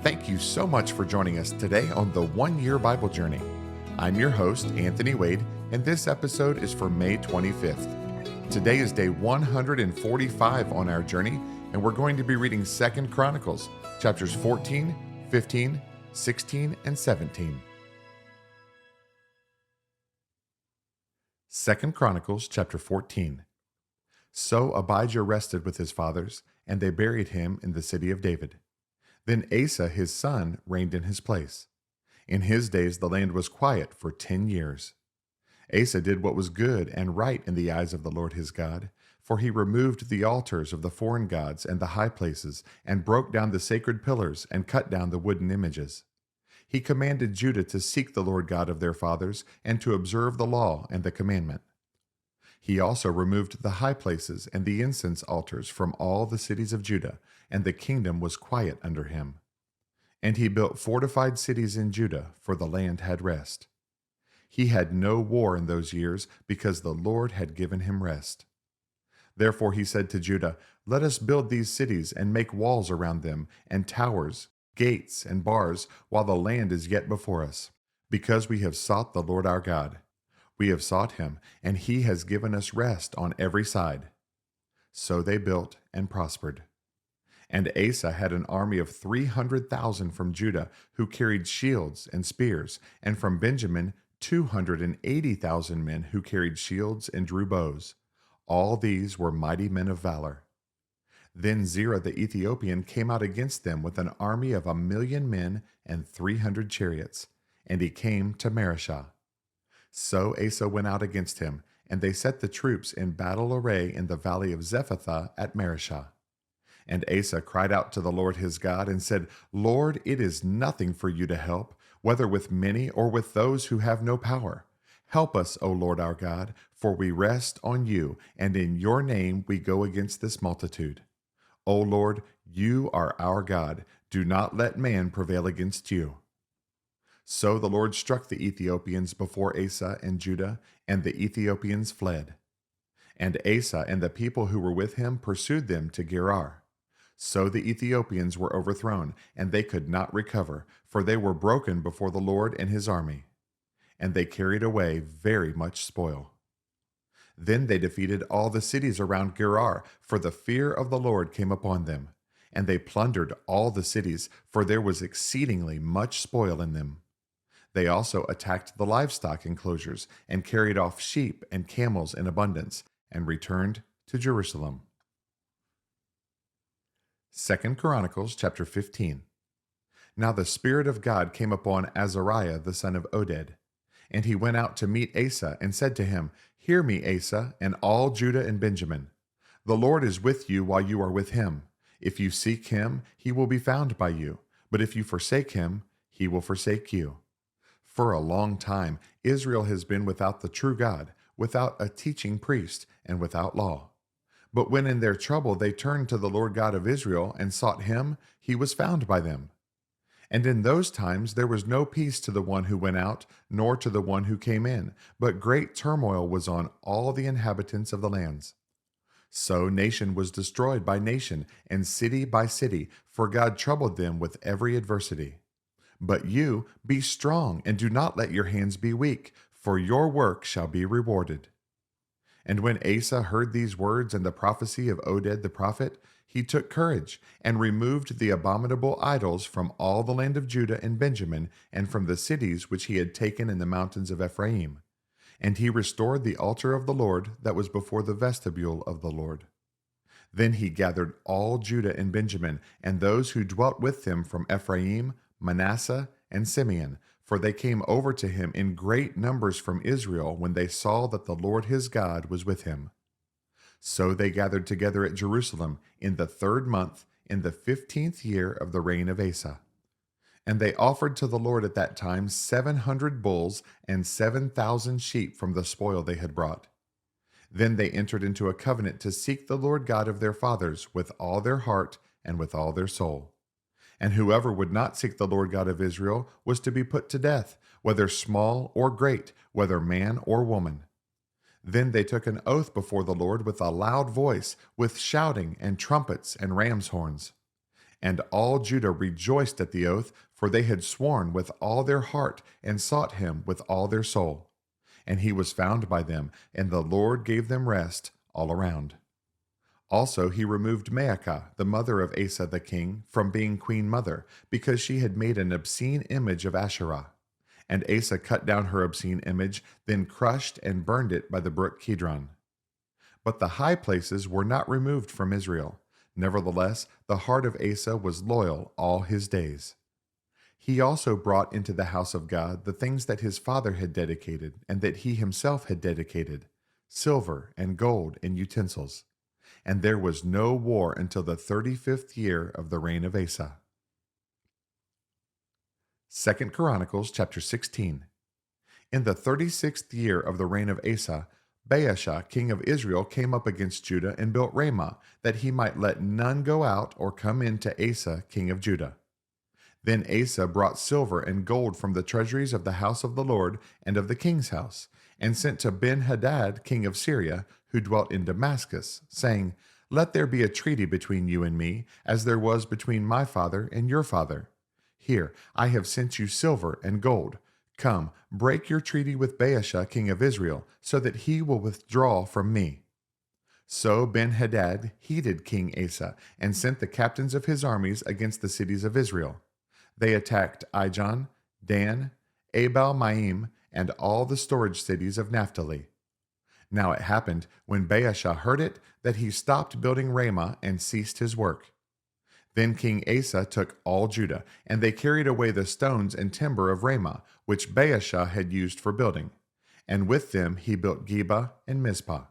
Thank you so much for joining us today on the 1 Year Bible Journey. I'm your host, Anthony Wade, and this episode is for May 25th. Today is day 145 on our journey, and we're going to be reading 2 Chronicles, chapters 14, 15, 16, and 17. 2 Chronicles chapter 14. So Abijah rested with his fathers, and they buried him in the city of David. Then Asa his son reigned in his place. In his days the land was quiet for 10 years. Asa did what was good and right in the eyes of the Lord his God, for he removed the altars of the foreign gods and the high places, and broke down the sacred pillars, and cut down the wooden images. He commanded Judah to seek the Lord God of their fathers, and to observe the law and the commandment. He also removed the high places and the incense altars from all the cities of Judah, and the kingdom was quiet under him. And he built fortified cities in Judah, for the land had rest. He had no war in those years, because the Lord had given him rest. Therefore he said to Judah, "Let us build these cities, and make walls around them, and towers, gates, and bars, while the land is yet before us, because we have sought the Lord our God. We have sought him, and he has given us rest on every side." So they built and prospered. And Asa had an army of 300,000 from Judah, who carried shields and spears, and from Benjamin 280,000 men who carried shields and drew bows. All these were mighty men of valor. Then Zerah the Ethiopian came out against them with an army of 1,000,000 men and 300 chariots, and he came to Mareshah. So Asa went out against him, and they set the troops in battle array in the valley of Zephathah at Mareshah. And Asa cried out to the Lord his God and said, "Lord, it is nothing for you to help, whether with many or with those who have no power. Help us, O Lord our God, for we rest on you, and in your name we go against this multitude. O Lord, you are our God. Do not let man prevail against you." So the Lord struck the Ethiopians before Asa and Judah, and the Ethiopians fled. And Asa and the people who were with him pursued them to Gerar. So the Ethiopians were overthrown, and they could not recover, for they were broken before the Lord and his army. And they carried away very much spoil. Then they defeated all the cities around Gerar, for the fear of the Lord came upon them. And they plundered all the cities, for there was exceedingly much spoil in them. They also attacked the livestock enclosures, and carried off sheep and camels in abundance, and returned to Jerusalem. 2 Chronicles chapter 15. Now the Spirit of God came upon Azariah the son of Oded. And he went out to meet Asa, and said to him, "Hear me, Asa, and all Judah and Benjamin. The Lord is with you while you are with him. If you seek him, he will be found by you. But if you forsake him, he will forsake you. For a long time, Israel has been without the true God, without a teaching priest, and without law. But when in their trouble they turned to the Lord God of Israel and sought him, he was found by them. And in those times there was no peace to the one who went out, nor to the one who came in, but great turmoil was on all the inhabitants of the lands. So nation was destroyed by nation, and city by city, for God troubled them with every adversity. But you, be strong, and do not let your hands be weak, for your work shall be rewarded." And when Asa heard these words and the prophecy of Oded the prophet, he took courage, and removed the abominable idols from all the land of Judah and Benjamin, and from the cities which he had taken in the mountains of Ephraim. And he restored the altar of the Lord that was before the vestibule of the Lord. Then he gathered all Judah and Benjamin, and those who dwelt with them from Ephraim, Manasseh, and Simeon, for they came over to him in great numbers from Israel when they saw that the Lord his God was with him. So they gathered together at Jerusalem in the 3rd month, in the 15th year of the reign of Asa. And they offered to the Lord at that time 700 bulls and 7,000 sheep from the spoil they had brought. Then they entered into a covenant to seek the Lord God of their fathers with all their heart and with all their soul. And whoever would not seek the Lord God of Israel was to be put to death, whether small or great, whether man or woman. Then they took an oath before the Lord with a loud voice, with shouting and trumpets and ram's horns. And all Judah rejoiced at the oath, for they had sworn with all their heart and sought him with all their soul. And he was found by them, and the Lord gave them rest all around. Also he removed Maacah, the mother of Asa the king, from being queen mother, because she had made an obscene image of Asherah. And Asa cut down her obscene image, then crushed and burned it by the brook Kidron. But the high places were not removed from Israel. Nevertheless, the heart of Asa was loyal all his days. He also brought into the house of God the things that his father had dedicated, and that he himself had dedicated, silver and gold and utensils. And there was no war until the 35th year of the reign of Asa. 2 Chronicles chapter 16. In the 36th year of the reign of Asa, Baasha, king of Israel, came up against Judah and built Ramah, that he might let none go out or come in to Asa, king of Judah. Then Asa brought silver and gold from the treasuries of the house of the Lord and of the king's house, and sent to Ben-Hadad, king of Syria, who dwelt in Damascus, saying, Let there be a treaty between you and me, as there was between my father and your father. Here, I have sent you silver and gold. Come, break your treaty with Baasha, king of Israel, so that he will withdraw from me. So Ben-Hadad heeded King Asa, and sent the captains of his armies against the cities of Israel. They attacked Ijon, Dan, Abel-Maim, and all the storage cities of Naphtali. Now it happened, when Baasha heard it, that he stopped building Ramah and ceased his work. Then King Asa took all Judah, and they carried away the stones and timber of Ramah, which Baasha had used for building. And with them he built Geba and Mizpah.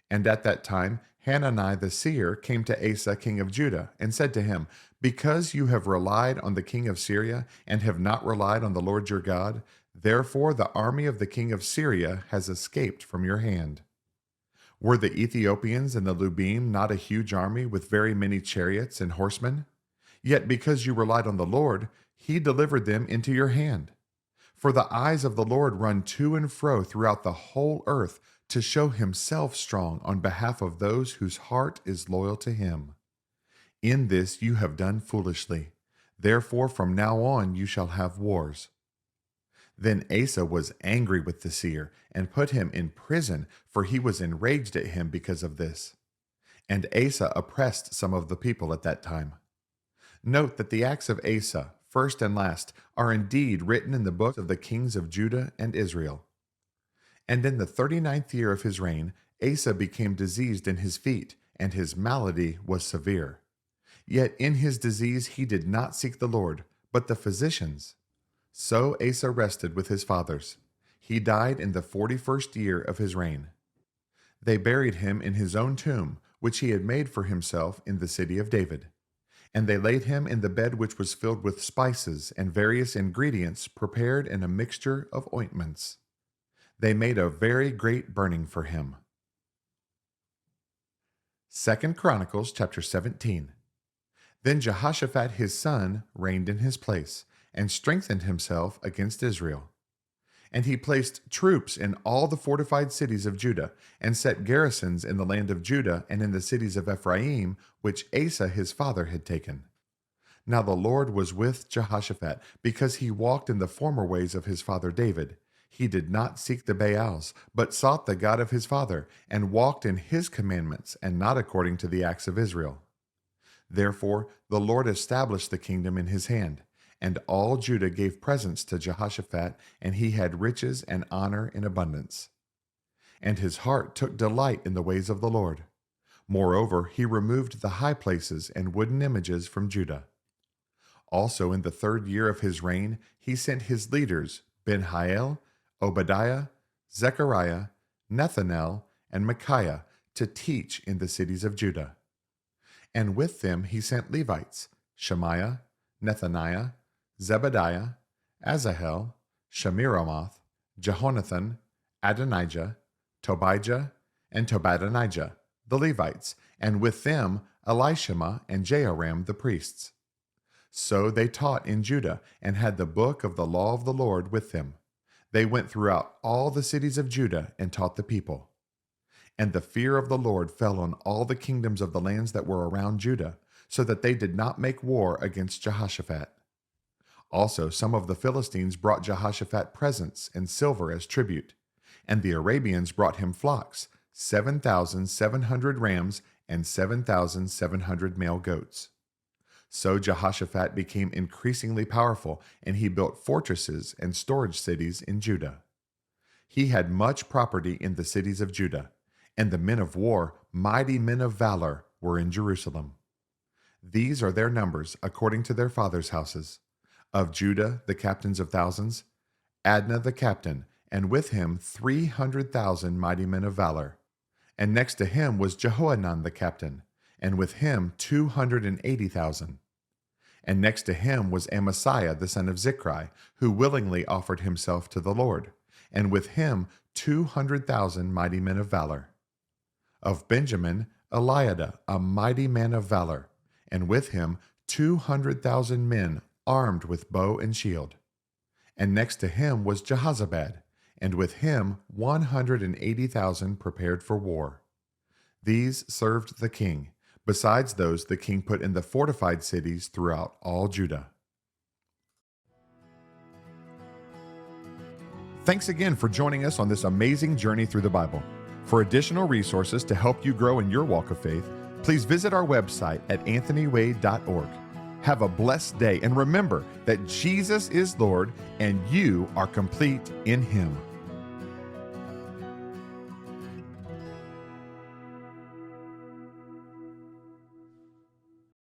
And at that time Hanani the seer came to Asa king of Judah, and said to him, Because you have relied on the king of Syria, and have not relied on the Lord your God, therefore the army of the king of Syria has escaped from your hand. Were the Ethiopians and the Lubim not a huge army with very many chariots and horsemen? Yet because you relied on the Lord, he delivered them into your hand. For the eyes of the Lord run to and fro throughout the whole earth, to show himself strong on behalf of those whose heart is loyal to him. In this you have done foolishly. Therefore from now on you shall have wars. Then Asa was angry with the seer, and put him in prison, for he was enraged at him because of this. And Asa oppressed some of the people at that time. Note that the acts of Asa, first and last, are indeed written in the book of the kings of Judah and Israel. And in the 39th year of his reign, Asa became diseased in his feet, and his malady was severe. Yet in his disease he did not seek the Lord, but the physicians. So Asa rested with his fathers. He died in the 41st year of his reign. They buried him in his own tomb, which he had made for himself in the city of David. And they laid him in the bed which was filled with spices and various ingredients prepared in a mixture of ointments. They made a very great burning for him. 2 Chronicles chapter 17. Then Jehoshaphat his son reigned in his place, and strengthened himself against Israel. And he placed troops in all the fortified cities of Judah, and set garrisons in the land of Judah and in the cities of Ephraim, which Asa his father had taken. Now the Lord was with Jehoshaphat, because he walked in the former ways of his father David. He did not seek the Baals, but sought the God of his father, and walked in his commandments, and not according to the acts of Israel. Therefore the Lord established the kingdom in his hand. And all Judah gave presents to Jehoshaphat, and he had riches and honor in abundance. And his heart took delight in the ways of the Lord. Moreover, he removed the high places and wooden images from Judah. Also in the 3rd year of his reign, he sent his leaders, Ben-Hael, Obadiah, Zechariah, Nethanel, and Micaiah, to teach in the cities of Judah. And with them he sent Levites, Shemaiah, Nethaniah, Zebediah, Asahel, Shemiramoth, Jehonathan, Adonijah, Tobijah, and Tobadonijah, the Levites, and with them Elishama and Jehoram the priests. So they taught in Judah, and had the book of the law of the Lord with them. They went throughout all the cities of Judah and taught the people. And the fear of the Lord fell on all the kingdoms of the lands that were around Judah, so that they did not make war against Jehoshaphat. Also, some of the Philistines brought Jehoshaphat presents and silver as tribute, and the Arabians brought him flocks, 7,700 rams and 7,700 male goats. So Jehoshaphat became increasingly powerful, and he built fortresses and storage cities in Judah. He had much property in the cities of Judah, and the men of war, mighty men of valor, were in Jerusalem. These are their numbers according to their fathers' houses. Of Judah, the captains of thousands, Adnah the captain, and with him 300,000 mighty men of valor. And next to him was Jehohanan the captain, and with him 280,000. And next to him was Amasiah the son of Zichri, who willingly offered himself to the Lord, and with him 200,000 mighty men of valor. Of Benjamin, Eliada, a mighty man of valor, and with him 200,000 men armed with bow and shield. And next to him was Jehozabad, and with him 180,000 prepared for war. These served the king, besides those the king put in the fortified cities throughout all Judah. Thanks again for joining us on this amazing journey through the Bible. For additional resources to help you grow in your walk of faith, please visit our website at anthonywade.org. Have a blessed day, and remember that Jesus is Lord and you are complete in Him.